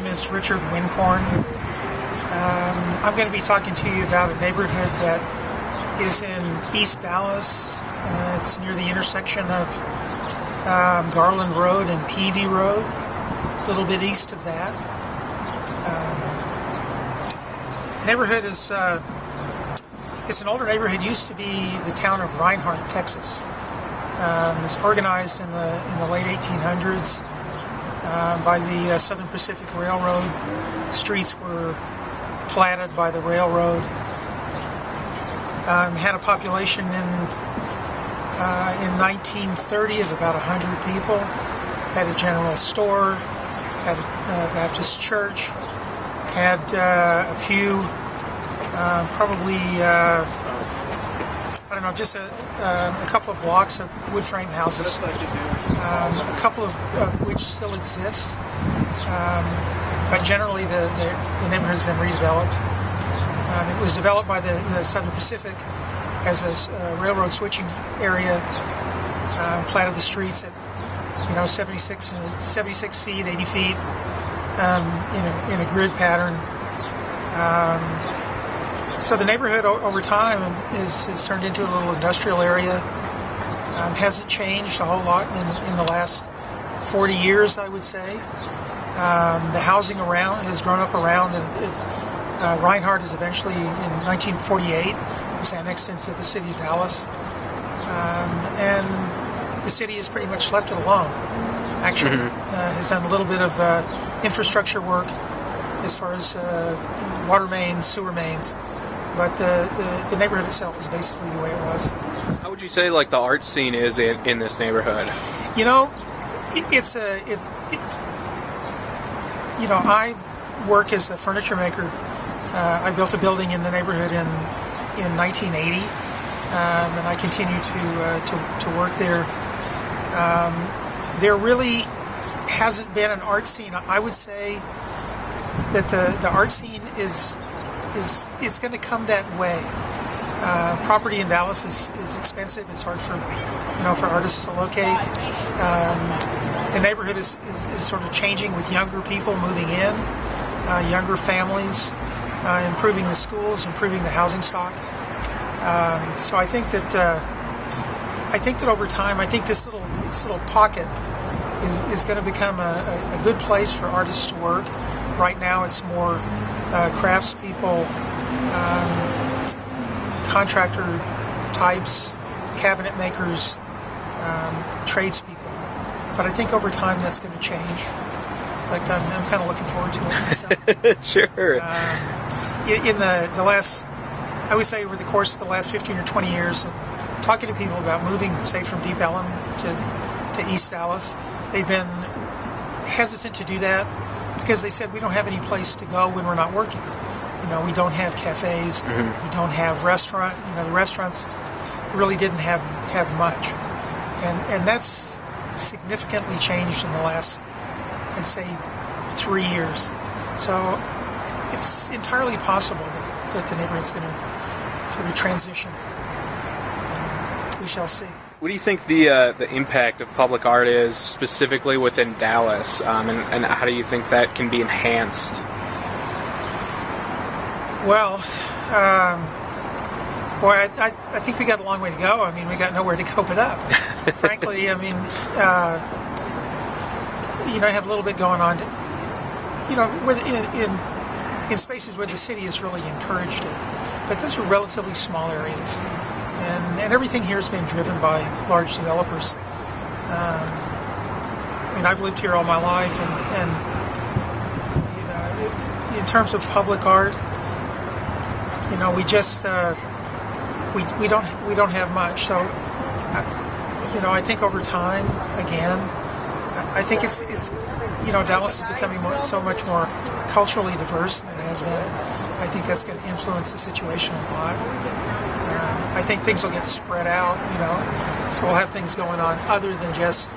name is Richard Wincorn. I'm going to be talking to you about a neighborhood that is in East Dallas. It's near the intersection of Garland Road and Peavy Road, a little bit east of that. Neighborhood is it's an older neighborhood. Used to be the town of Reinhardt, Texas. It was organized in the late 1800s by the Southern Pacific Railroad. Streets were platted by the railroad. Had a population in 1930 of about 100 people. Had a general store. Had a Baptist church. Had a few, probably, I don't know, just a couple of blocks of wood frame houses, a couple of which still exist, but generally the neighborhood has been redeveloped. It was developed by the Southern Pacific as a railroad switching area, platted the streets at 76 feet, 80 feet, in a grid pattern. So the neighborhood over time is turned into a little industrial area. Hasn't changed a whole lot in the last 40 years, I would say. The housing around has grown up around, and Reinhardt is eventually, in 1948, was annexed into the city of Dallas. And the city has pretty much left it alone. Actually, has done a little bit of infrastructure work as far as water mains, sewer mains. But the neighborhood itself is basically the way it was. How would you say like the art scene is in this neighborhood? I work as a furniture maker. I built a building in the neighborhood in 1980, and I continue to work there. There really hasn't been an art scene. I would say that the art scene is going to come that way. Property in Dallas is expensive. It's hard for artists to locate. The neighborhood is sort of changing with younger people moving in, younger families, improving the schools, improving the housing stock. So I think that over time, I think this little pocket is going to become a good place for artists to work. Right now, it's more craftspeople, contractor types, cabinet makers, tradespeople. But I think over time that's going to change. In fact, I'm kind of looking forward to it myself. Sure. In the last, I would say over the course of the last 15 or 20 years, talking to people about moving, say, from Deep Ellum to East Dallas, they've been hesitant to do that because they said we don't have any place to go when we're not working. We don't have cafes, we don't have restaurant. The restaurants really didn't have much, and that's significantly changed in the last, I'd say, 3 years. So it's entirely possible that the neighborhood's going to sort of transition. We shall see. What do you think the impact of public art is specifically within Dallas, and how do you think that can be enhanced? Well, I think we got a long way to go. I mean, we got nowhere to cope it up. Frankly, I mean, I have a little bit going on. In spaces where the city has really encouraged it, but those are relatively small areas, and everything here has been driven by large developers. I've lived here all my life, and in terms of public art, we just we don't have much. So, I think over time, again, I think it's Dallas is becoming so much more culturally diverse than it has been. I think that's going to influence the situation a lot. I think things will get spread out, so we'll have things going on other than just